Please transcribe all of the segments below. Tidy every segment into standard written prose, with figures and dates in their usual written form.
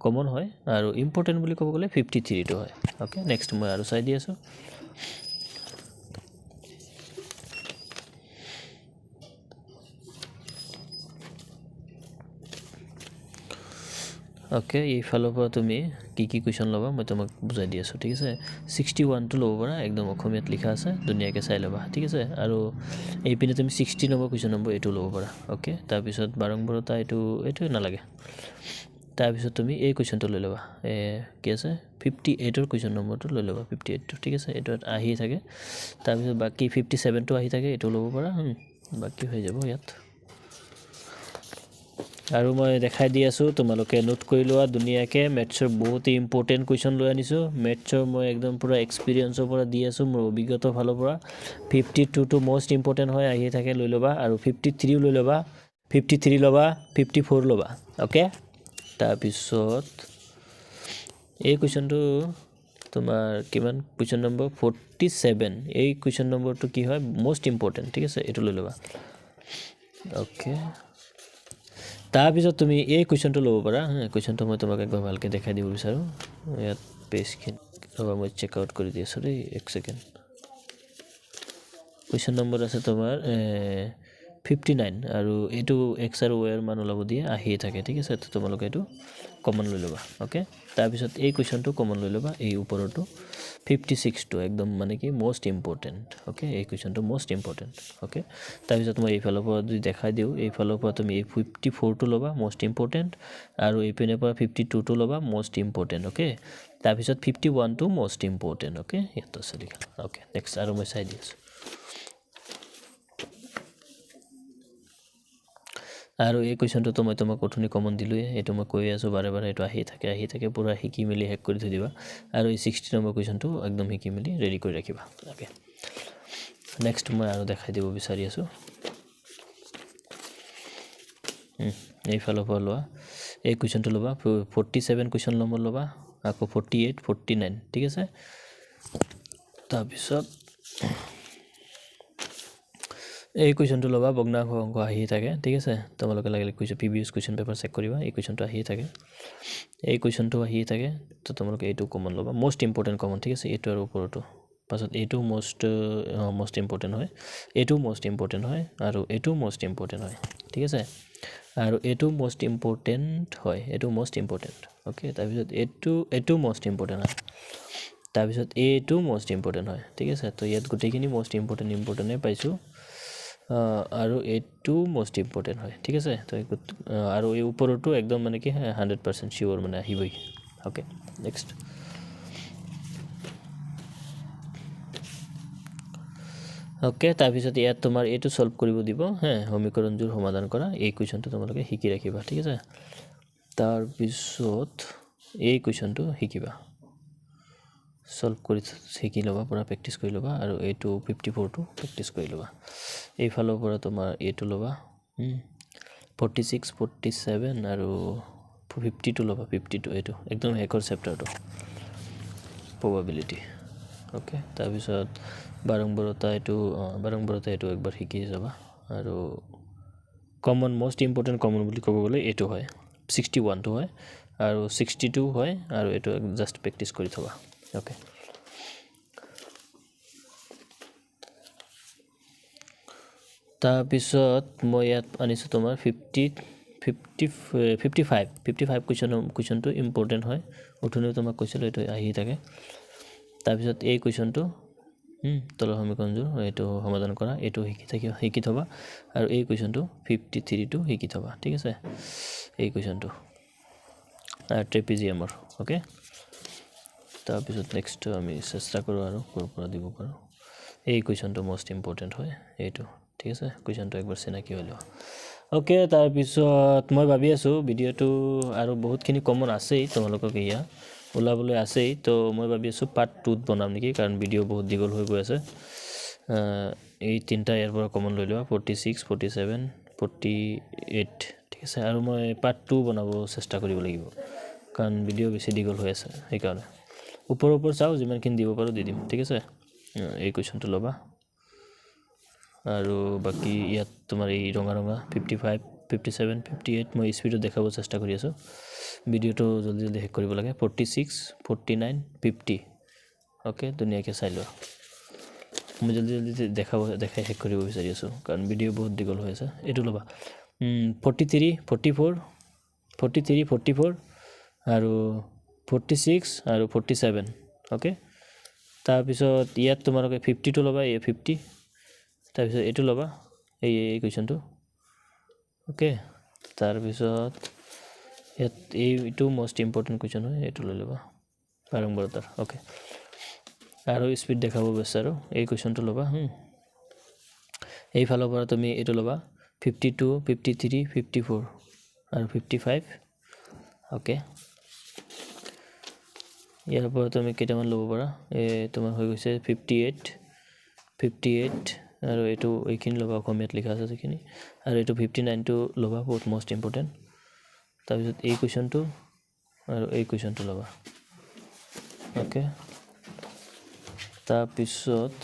common হয় আৰু important বুলি ক'ব গ'লে 53টো হয় ওকে নেক্সট মই আৰু চাই দি আছোঁ ওকে এইফালৰ পৰা তুমি কি কুৱেশ্যন ল'বা মই তোমাক বুজাই দি আছোঁ ঠিক আছে 61টো ল'ব পাৰা একদম অসমীয়াত লিখা আছে ধুনীয়াকৈ চাই ল'বা ঠিক আছে আৰু এইপিনে তুমি 60 নম্বৰ কুৱেশ্যন নম্বৰ এইটো ল'ব পাৰা ওকে তাৰপিছত বাৰম্বাৰতা এইটো নালাগে তাৰপিছত তুমি এই কুৱেশ্যনটো লৈ ল'বা কি আছে 58ৰ কুৱেশ্যন নম্বৰটো লৈ ল'বা 58টো ঠিক আছে এইটো আহি থাকে তাৰপিছত বাকী 57টো আহি থাকে এইটো ল'ব পাৰা বাকী হৈ যাব ইয়াত আৰু মই দেখাই দি আছোঁ তোমালোকে নোট কৰি লোৱা ধুনীয়াকৈ মেথছৰ বহুত ইম্পৰ্টেণ্ট কুৱেশ্যন লৈ আনিছোঁ মেথছৰ মই একদম পুৰা এক্সপিৰিয়েঞ্চৰ পৰা দি আছোঁ মোৰ অভিজ্ঞতাৰ ফালৰ পৰা 52টো মষ্ট ইম্পৰ্টেণ্ট হয় আহি থাকে লৈ ল'বা আৰু 53ও লৈ ল'বা 53 ল'বা 54 ল'বা ওকে তাৰপিছত এই কুৱেশ্যনটো তোমাৰ কিমান কুৱেশ্যন নম্বৰ 47 এই কুৱেশ্যন নম্বৰটো কি হয় মষ্ট ইম্পৰ্টেণ্ট ঠিক আছে এইটো লৈ ল'বা ওকে তাৰপিছত তুমি এই কুৱেশ্যনটো ল'ব পাৰা কুৱেশ্যনটো মই তোমাক একবাৰ ভালকৈ দেখাই দিব বিচাৰোঁ ইয়াত পেজখিনি ৰ'বা মই চেক আউট কৰি দি আছোঁ দেই এক ছেকেণ্ড কুৱেশ্যন নম্বৰ আছে তোমাৰ 59 আৰু এইটো এক্স আৰু ৱাইৰ মান ওলাব দিয়ে আহিয়ে থাকে ঠিক আছে তো তোমালোকে এইটো কমন লৈ ল'বা ওকে তাৰপিছত এই কুৱেশ্যনটো কমন লৈ ল'বা এই ওপৰটো 56টো একদম মানে কি মষ্ট ইম্পৰ্টেণ্ট ওকে এই কুৱেশ্যনটো মষ্ট ইম্পৰ্টেণ্ট ওকে তাৰপিছত মই এইফালৰ পৰা যদি দেখাই দিওঁ এইফালৰ পৰা তুমি এই 54টো ল'বা মষ্ট ইম্পৰ্টেণ্ট আৰু এইপিনৰ পৰা 52টো ল'বা মষ্ট ইম্পৰ্টেণ্ট ওকে তাৰপিছত 51টো মষ্ট ইম্পৰ্টেণ্ট ওকে ইয়াত আছে লিখা ওকে নেক্সট আৰু মই চাই দি আছোঁ আৰু এই কুৱেশ্যনটো মই তোমাক অথনি কমন দিলোঁৱে এইটো মই কৈ আছোঁ বাৰে বাৰে এইটো আহি থাকে পুৰা শিকি মেলি শেষ কৰি থৈ দিবা আৰু এই 60 নম্বৰ কুৱেশ্যনটো একদম শিকি মেলি ৰেডি কৰি ৰাখিবা ওকে নেক্সট মই আৰু দেখাই দিব বিচাৰি আছোঁ এইফালৰ পৰা লোৱা এই কুৱেশ্যনটো ল'বা 47 কুৱেশ্যন নম্বৰ ল'বা আকৌ 48 49 ঠিক আছে তাৰপিছত এই কুৱেশ্যনটো ল'বা ভগ্নাংশ অংক আহি থাকে ঠিক আছে তোমালোকে লাগিলে প্ৰিভিয়াছ কুৱেশ্যন পেপাৰ চেক কৰিবা এই কুৱেশ্যনটো আহি থাকে এই কুৱেশ্যনটো আহি থাকে তো তোমালোকে এইটো কমন ল'বা মষ্ট ইম্পৰ্টেণ্ট কমন ঠিক আছে এইটো আৰু ওপৰতো পাছত এইটো মষ্ট ইম্পৰ্টেণ্ট হয় এইটো মষ্ট ইম্পৰ্টেণ্ট হয় আৰু এইটো মষ্ট ইম্পৰ্টেণ্ট হয় ঠিক আছে আৰু এইটো মষ্ট ইম্পৰ্টেণ্ট হয় এইটো মষ্ট ইম্পৰ্টেণ্ট ওকে তাৰপিছত এইটো মষ্ট ইম্পৰ্টেণ্ট হয় তাৰপিছত এইটো মষ্ট ইম্পৰ্টেণ্ট হয় ঠিক আছে তো ইয়াত গোটেইখিনি মষ্ট ইম্পৰ্টেণ্টে পাইছোঁ আৰু এইটো মষ্ট ইম্পৰ্টেণ্ট হয় ঠিক আছে তো আৰু এই ওপৰতো একদম মানে কি 100% চিয়'ৰ মানে আহিবই ওকে নেক্সট ওকে তাৰপিছত ইয়াত তোমাৰ এইটো সলভ কৰিব দিব সমীকৰণযোৰ সমাধান কৰা এই কুৱেশ্যনটো তোমালোকে শিকি ৰাখিবা ঠিক আছে তাৰপিছত এই কুৱেশ্যনটো শিকিবা সলভ কৰি শিকি ল'বা পুৰা প্ৰেক্টিছ কৰি ল'বা আৰু এইটো 54টো প্ৰেক্টিছ কৰি ল'বা এইফালৰ পৰা তোমাৰ এইটো ল'বা 46 47 আৰু 52 ল'বা 52 এইটো একদম শেষৰ চেপ্টাৰটো প্ৰবাবিলিটি ওকে তাৰপিছত বাৰম্বাৰতা এইটো একবাৰ শিকি যাবা আৰু কমন মষ্ট ইম্পৰ্টেণ্ট কমন বুলি ক'ব গ'লে এইটো হয় 61টো হয় আৰু 62 হয় আৰু এইটো জাষ্ট প্ৰেক্টিছ কৰি থবা ওকে তাৰপিছত মই ইয়াত আনিছোঁ তোমাৰ 55 কুৱেশ্যনটো ইম্পৰ্টেণ্ট হয় অথনিও তোমাক কৈছিলোঁ এইটো আহি থাকে তাৰপিছত এই কুৱেশ্যনটো তলৰ সমীকৰণযোৰ এইটো সমাধান কৰা এইটো শিকি থবা আৰু এই কুৱেশ্যনটো 53টো শিকি থবা ঠিক আছে এই কুৱেশ্যনটো ট্ৰেপিজিয়ামৰ ওকে তাৰপিছত নেক্সট আমি চেষ্টা কৰোঁ আৰু ক'ৰ পৰা দিব পাৰোঁ এই কুৱেশ্যনটো মষ্ট ইম্পৰ্টেণ্ট হয় এইটো ঠিক আছে কুৱেশ্যনটো একবাৰ চিনাকি হৈ লোৱা ওকে তাৰপিছত মই ভাবি আছোঁ ভিডিঅ'টো আৰু বহুতখিনি কমন আছেই তোমালোকক ইয়াত ওলাবলৈ আছেই তো মই ভাবি আছোঁ পাৰ্ট 2ত বনাম নেকি কাৰণ ভিডিঅ' বহুত দীঘল হৈ গৈ আছে এই তিনিটা ইয়াৰ পৰা কমন লৈ লোৱা 46 47 48 ঠিক আছে আৰু মই পাৰ্ট 2 বনাব চেষ্টা কৰিব লাগিব কাৰণ ভিডিঅ' বেছি দীঘল হৈ আছে সেইকাৰণে ওপৰ চাওঁ যিমানখিনি দিব পাৰোঁ দি দিম ঠিক আছে এই কুৱেশ্যনটো ল'বা আৰু বাকী ইয়াত তোমাৰ এই ৰঙা 55 57 58 মই স্পীডত দেখাব চেষ্টা কৰি আছোঁ ভিডিঅ'টো জলদি জলদি শেষ কৰিব লাগে 46 49 50 ওকে ধুনীয়াকৈ চাই লোৱা মই জলদি জলদি দেখাই শেষ কৰিব বিচাৰি আছোঁ কাৰণ ভিডিঅ' বহুত দীঘল হৈ আছে এইটো ল'বা 43 44 43 44 আৰু 46 আৰু 47 ওকে তাৰপিছত ইয়াত তোমালোকে 50 টো ল'বা এই 50 তাৰপিছত এইটো ল'বা এই কুৱেশ্যনটো ওকে তাৰপিছত ইয়াত এইটো মোষ্ট ইম্পৰ্টেণ্ট কুৱেশ্যন হয় এইটো লৈ ল'বা বাৰম্বাৰতাৰ ওকে আৰু স্পীড দেখাব বিচাৰো এই কুৱেশ্যনটো ল'বা এই ফালৰ পৰা তুমি এইটো ল'বা 52 53 54 আৰু 55 ওকে ইয়াৰ পৰা তুমি কেইটামান ল'ব পাৰা তোমাৰ হৈ গৈছে 58 আৰু এইটো এইখিনি ল'বা অসমীয়াত লিখা আছে যিখিনি আৰু এইটো 59 টো ল'বা বহুত মোষ্ট ইম্পৰ্টেণ্ট তাৰপিছত এই কুৱেশ্যনটো আৰু এই কুৱেশ্যনটো ল'বা ওকে তাৰপিছত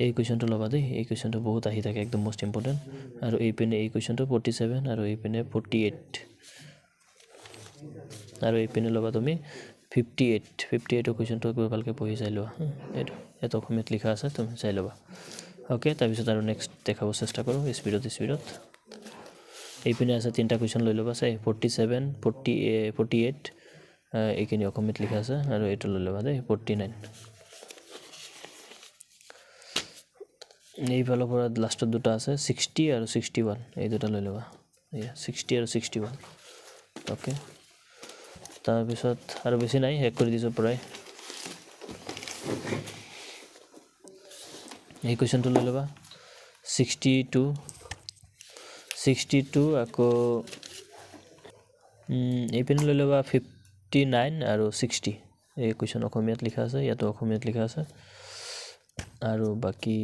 এই কুৱেশ্যনটো ল'বা দেই এই কুৱেশ্যনটো বহুত আহি থাকে একদম মোষ্ট ইম্পৰ্টেণ্ট আৰু এই পিনে এই কুৱেশ্যনটো 47 আৰু এই পিনে 48 আৰু এই পিনে ল'বা তুমি 58 কুৱেশ্যনটো একবাৰ ভালকৈ পঢ়ি চাই লোৱা এইটো অসমীয়াত লিখা আছে তুমি চাই ল'বা ওকে তাৰপিছত আৰু নেক্সট দেখাব চেষ্টা কৰোঁ স্পীডত এই পিনে আছে তিনিটা কুৱেশ্যন লৈ ল'বা চাই 47 48 এইখিনি অসমীয়াত লিখা আছে আৰু এইটো লৈ ল'বা দেই 49 এইফালৰ পৰা লাষ্টত দুটা আছে 60 আৰু 61 এই দুটা লৈ ল'বা 60 আৰু 61 ওকে তাৰপিছত আৰু বেছি নাই শেষ কৰি দিছোঁ প্ৰায় এই কুৱেশ্যনটো লৈ ল'বা 62 আকৌ এই পিনে লৈ ল'বা 59 আৰু 60 এই কুৱেশ্যন অসমীয়াত লিখা আছে ইয়াতো অসমীয়াত লিখা আছে আৰু বাকী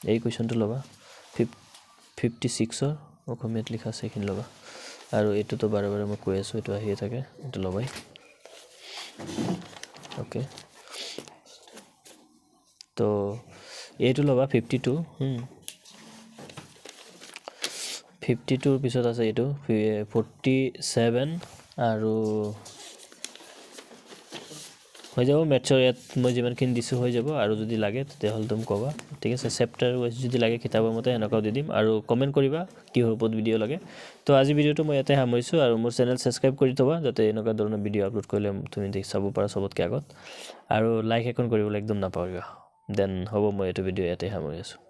এই কুৱেশ্যনটো ল'বা 56 অসমীয়াত লিখা আছে এইখিনি ল'বা আৰু এইটোতো বাৰে বাৰে মই কৈ আছোঁ এইটো আহিয়ে থাকে এইটো ল'বাই ওকে তো এইটো ল'বা 52 52ৰ পিছত আছে এইটো 47 আৰু হৈ যাব মেথছৰ ইয়াত মই যিমানখিনি দিছোঁ হৈ যাব আৰু যদি লাগে তেতিয়াহ'লে তুমি ক'বা ঠিক আছে চেপ্টাৰ ৱাইজ যদি লাগে কিতাপৰ মতে এনেকুৱাও দি দিম আৰু কমেণ্ট কৰিবা কিহৰ ওপৰত ভিডিঅ' লাগে তো আজি ভিডিঅ'টো মই ইয়াতে সামৰিছোঁ আৰু মোৰ চেনেল ছাবস্ক্ৰাইব কৰি থ'বা যাতে এনেকুৱা ধৰণৰ ভিডিঅ' আপলোড কৰিলে তুমি চাব পাৰা চবতকৈ আগত আৰু লাইক এখন কৰিবলৈ একদম নাপাহৰিবা দেন হ'ব মই এইটো ভিডিঅ' ইয়াতে সামৰি আছোঁ